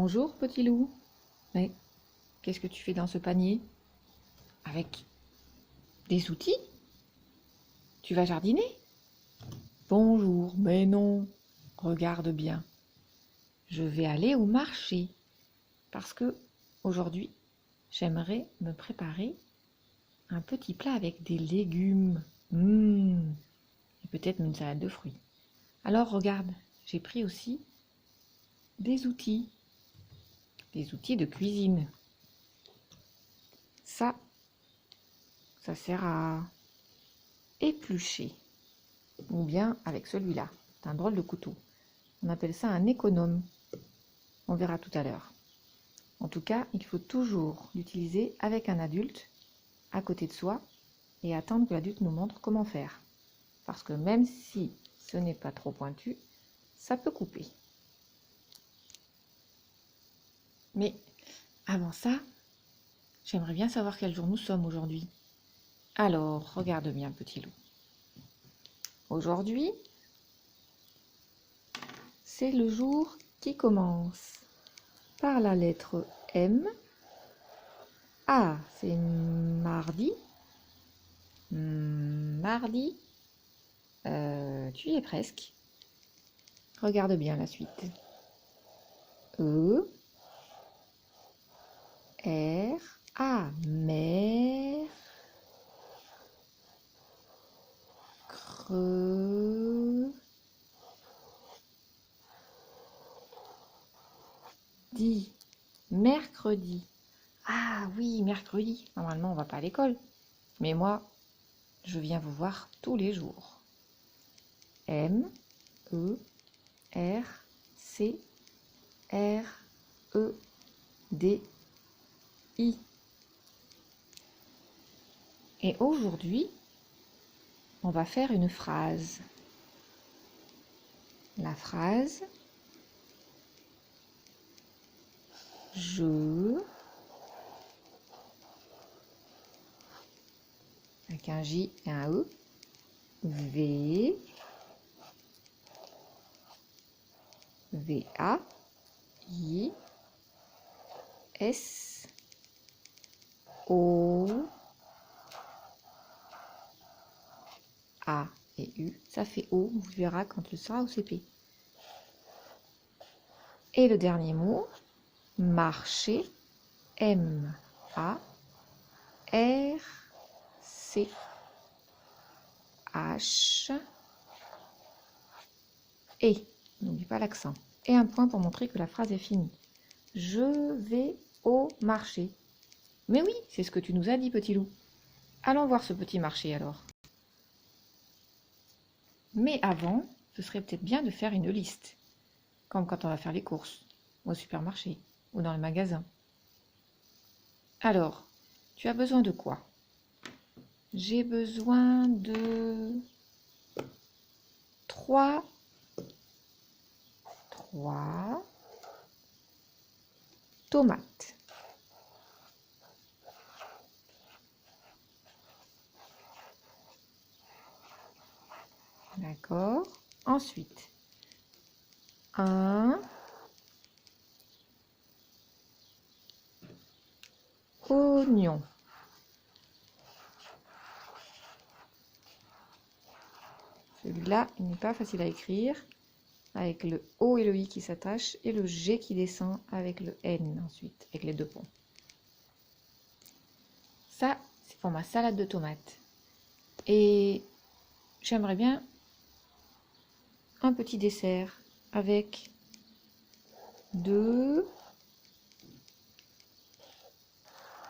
Bonjour, petit loup. Mais qu'est-ce que tu fais dans ce panier? Avec des outils? Tu vas jardiner? Bonjour, mais non. Regarde bien. Je vais aller au marché parce que aujourd'hui, j'aimerais me préparer un petit plat avec des légumes. Et peut-être une salade de fruits. Alors regarde, j'ai pris aussi des outils de cuisine. Ça sert à éplucher. Ou bien avec celui-là. C'est un drôle de couteau. On appelle ça un économe. On verra tout à l'heure. En tout cas, il faut toujours l'utiliser avec un adulte à côté de soi et attendre que l'adulte nous montre comment faire. Parce que même si ce n'est pas trop pointu, ça peut couper. Mais avant ça, j'aimerais bien savoir quel jour nous sommes aujourd'hui. Alors, regarde bien, petit loup. Aujourd'hui, c'est le jour qui commence par la lettre M. Ah, c'est mardi. Mardi. Tu y es presque. Regarde bien la suite. E. R. A. Mer. Creux. Di. Mercredi. Ah oui, mercredi. Normalement, on va pas à l'école. Mais moi, je viens vous voir tous les jours. M. E. R. C. R. E. D. I. Et aujourd'hui, on va faire une phrase. La phrase je, avec un J et un E, V, V-A, I, S, O, A et U. Ça fait O, on verra quand tu seras au CP. Et le dernier mot, marcher, M, A, R, C, H, et. N'oublie pas l'accent. Et un point pour montrer que la phrase est finie. Je vais au marché. Mais oui, c'est ce que tu nous as dit, petit loup. Allons voir ce petit marché alors. Mais avant, ce serait peut-être bien de faire une liste. Comme quand on va faire les courses, au supermarché, ou dans le magasin. Alors, tu as besoin de quoi? J'ai besoin de 3 tomates. D'accord. Ensuite, un oignon. Celui-là, il n'est pas facile à écrire, avec le O et le I qui s'attachent, et le G qui descend avec le N ensuite, avec les deux ponts. Ça, c'est pour ma salade de tomates. Et j'aimerais bien un petit dessert avec 2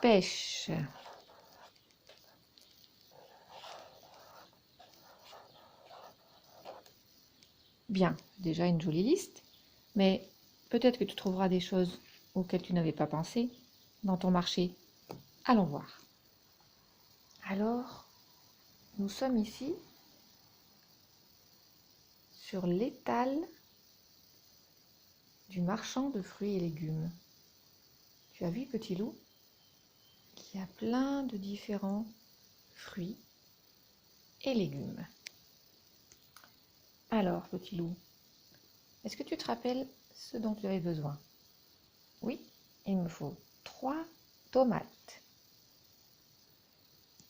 pêches. Bien, déjà une jolie liste, mais peut-être que tu trouveras des choses auxquelles tu n'avais pas pensé dans ton marché. Allons voir. Alors, nous sommes ici sur l'étal du marchand de fruits et légumes. Tu as vu, petit loup, qu'il y a plein de différents fruits et légumes. Alors, petit loup, est-ce que tu te rappelles ce dont tu avais besoin? Oui, il me faut 3 tomates,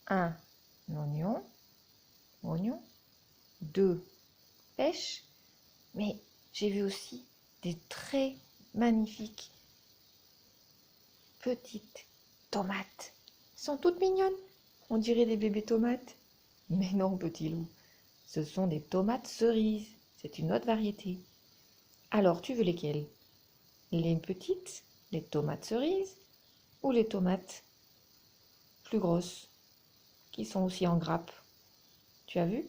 un oignon, 2 pêches, mais j'ai vu aussi des très magnifiques petites tomates. Elles sont toutes mignonnes, on dirait des bébés tomates. Mais non, petit loup, ce sont des tomates cerises, c'est une autre variété. Alors, tu veux lesquelles? Les petites, les tomates cerises, ou les tomates plus grosses, qui sont aussi en grappes? Tu as vu?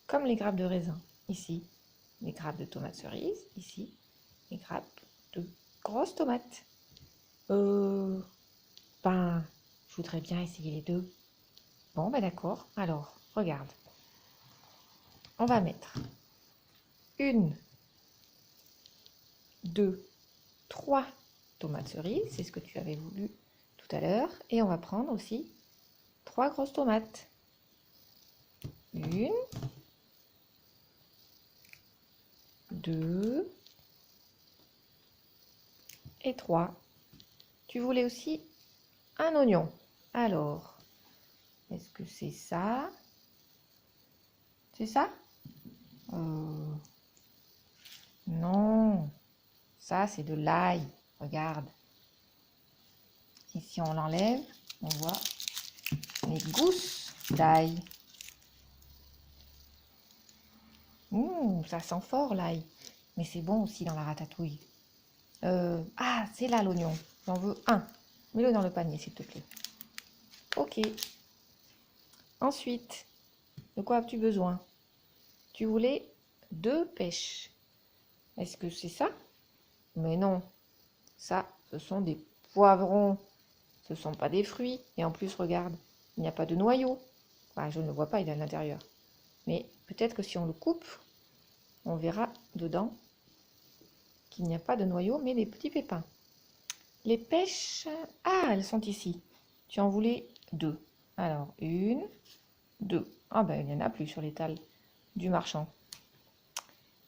Comme les grappes de raisin, ici. Les grappes de tomates cerises, ici. Les grappes de grosses tomates. Ben, je voudrais bien essayer les deux. Bon, ben d'accord. Alors, regarde. On va mettre 1, 2, 3 tomates cerises. C'est ce que tu avais voulu tout à l'heure. Et on va prendre aussi 3 grosses tomates. 1, 2 et 3. Tu voulais aussi un oignon. Alors, est-ce que c'est ça? C'est ça? Non, ça c'est de l'ail. Regarde. Ici on l'enlève, on voit les gousses d'ail. Ça sent fort l'ail, mais c'est bon aussi dans la ratatouille. Ah, c'est là l'oignon. J'en veux un. Mets-le dans le panier s'il te plaît. Ok. Ensuite, de quoi as-tu besoin? Tu voulais 2 pêches. Est-ce que c'est ça? Mais non. Ça, ce sont des poivrons. Ce ne sont pas des fruits. Et en plus, regarde, il n'y a pas de noyau. Enfin, je ne le vois pas, il est à l'intérieur. Mais peut-être que si on le coupe, on verra dedans qu'il n'y a pas de noyau, mais des petits pépins. Les pêches, ah, elles sont ici. Tu en voulais 2. Alors, 1, 2. Ah ben, il n'y en a plus sur l'étal du marchand.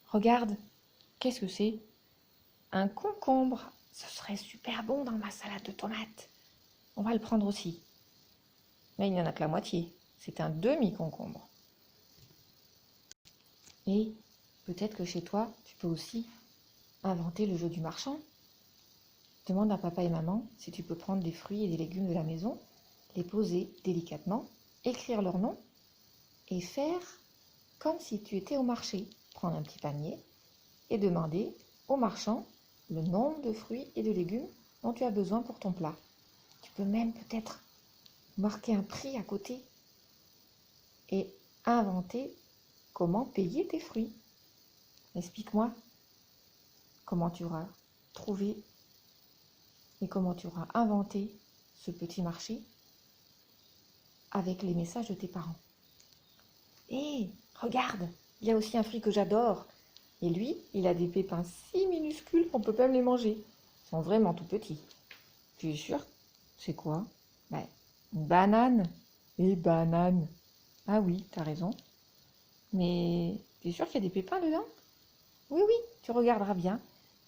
Regarde, qu'est-ce que c'est? Un concombre. Ce serait super bon dans ma salade de tomates. On va le prendre aussi. Mais il n'y en a que la moitié. C'est un demi-concombre. Et peut-être que chez toi, tu peux aussi inventer le jeu du marchand. Demande à papa et maman si tu peux prendre des fruits et des légumes de la maison, les poser délicatement, écrire leur nom et faire comme si tu étais au marché. Prendre un petit panier et demander au marchand le nombre de fruits et de légumes dont tu as besoin pour ton plat. Tu peux même peut-être marquer un prix à côté et inventer comment payer tes fruits. Explique-moi comment tu auras trouvé et comment tu auras inventé ce petit marché avec les messages de tes parents. Et regarde, il y a aussi un fruit que j'adore. Et lui, il a des pépins si minuscules qu'on peut même les manger. Ils sont vraiment tout petits. Tu es sûr? C'est quoi? Ben, une banane. Et banane. Ah oui, t'as raison. Mais tu es sûr qu'il y a des pépins dedans? Oui, oui, tu regarderas bien.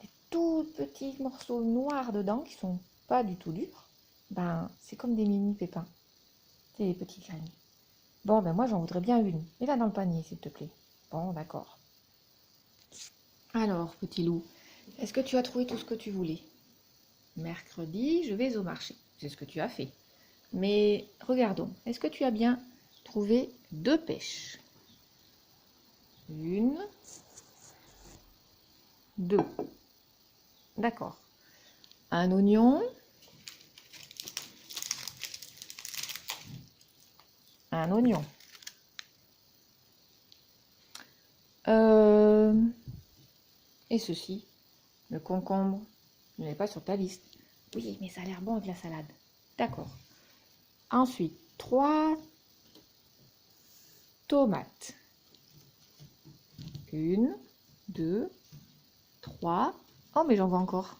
Des tout petits morceaux noirs dedans qui sont pas du tout durs. Ben, c'est comme des mini pépins. C'est des petits graines. Bon, ben moi j'en voudrais bien une. Mets-la dans le panier, s'il te plaît. Bon, d'accord. Alors, petit loup, est-ce que tu as trouvé tout ce que tu voulais? Mercredi, je vais au marché. C'est ce que tu as fait. Mais regardons, est-ce que tu as bien trouvé 2 pêches? 1, 2. D'accord. Un oignon. Un oignon. Et ceci, le concombre, je ne l'ai pas sur ta liste. Oui, mais ça a l'air bon avec la salade. D'accord. Ensuite, 3 tomates. 1, 2, 3. Oh, mais j'en vois encore.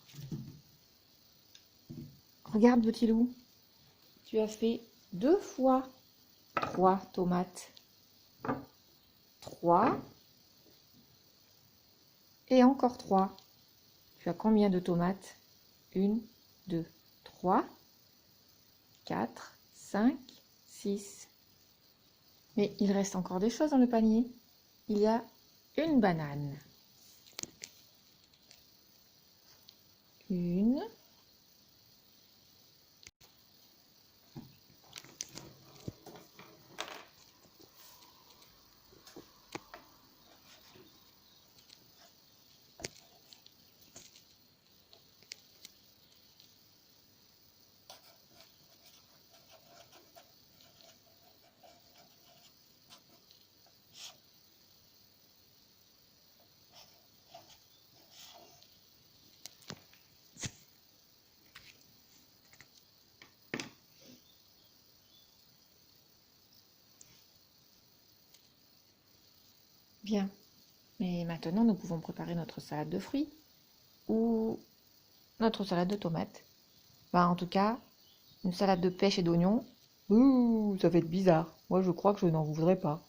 Regarde, petit loup. Tu as fait 2 fois 3 tomates. 3. Et encore 3. Tu as combien de tomates? 1, 2, 3, 4, 5, 6. Mais il reste encore des choses dans le panier. Il y a une banane. Une. Bien. Mais maintenant, nous pouvons préparer notre salade de fruits ou notre salade de tomates. En tout cas, une salade de pêche et d'oignons, ouh, ça va être bizarre. Moi, je crois que je n'en voudrais pas.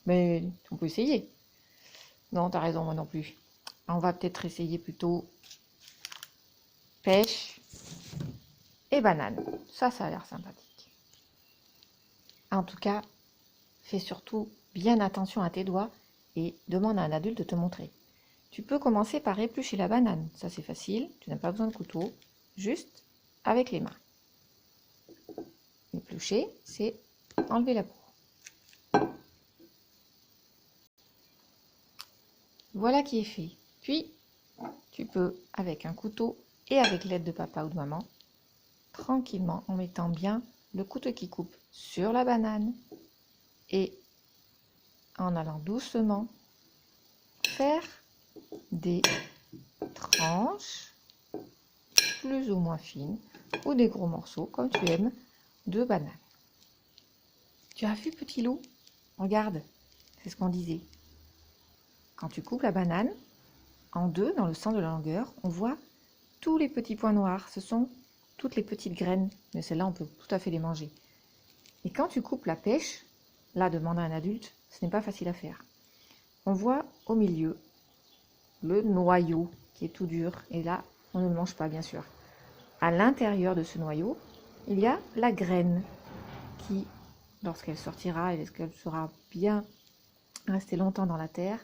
Mais on peut essayer. Non, t'as raison, moi non plus. On va peut-être essayer plutôt pêche et banane. Ça a l'air sympathique. En tout cas, fais surtout bien attention à tes doigts et demande à un adulte de te montrer. Tu peux commencer par éplucher la banane. Ça, c'est facile. Tu n'as pas besoin de couteau. Juste avec les mains. Éplucher, c'est enlever la peau. Voilà qui est fait. Puis, tu peux, avec un couteau et avec l'aide de papa ou de maman, tranquillement, en mettant bien le couteau qui coupe sur la banane et en allant doucement faire des tranches plus ou moins fines ou des gros morceaux, comme tu aimes, de banane. Tu as vu, petit loup? Regarde, c'est ce qu'on disait. Quand tu coupes la banane en deux dans le centre de la longueur, on voit tous les petits points noirs. Ce sont toutes les petites graines, mais celles-là, on peut tout à fait les manger. Et quand tu coupes la pêche, là, demande à un adulte, ce n'est pas facile à faire. On voit au milieu le noyau qui est tout dur, et là, on ne le mange pas, bien sûr. À l'intérieur de ce noyau, il y a la graine qui, lorsqu'elle sortira et lorsqu'elle sera bien restée longtemps dans la terre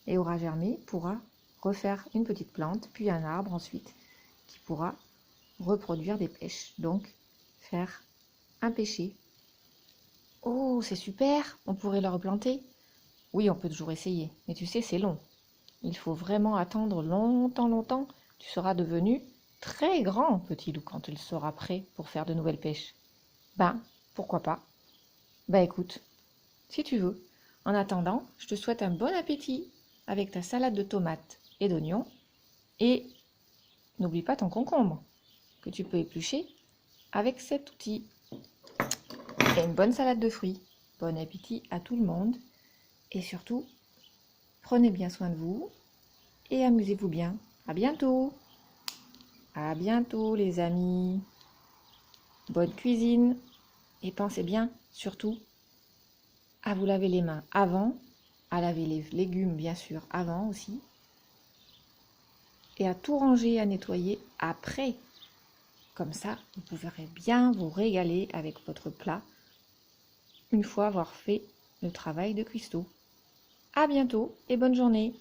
et aura germé, pourra refaire une petite plante, puis un arbre ensuite, qui pourra reproduire des pêches, donc faire un pêcher. Oh, c'est super, on pourrait le replanter. Oui, on peut toujours essayer, mais tu sais, c'est long. Il faut vraiment attendre longtemps. Tu seras devenu très grand, petit loup, quand il sera prêt pour faire de nouvelles pêches. Pourquoi pas? Écoute, si tu veux. En attendant, je te souhaite un bon appétit avec ta salade de tomates et d'oignons. Et n'oublie pas ton concombre, que tu peux éplucher avec cet outil. Et une bonne salade de fruits. Bon appétit à tout le monde. Et surtout, prenez bien soin de vous et amusez-vous bien. À bientôt! À bientôt les amis! Bonne cuisine! Et pensez bien, surtout, à vous laver les mains avant, à laver les légumes bien sûr avant aussi, et à tout ranger, à nettoyer après. Comme ça, vous pourrez bien vous régaler avec votre plat une fois avoir fait le travail de cuistot. À bientôt et bonne journée!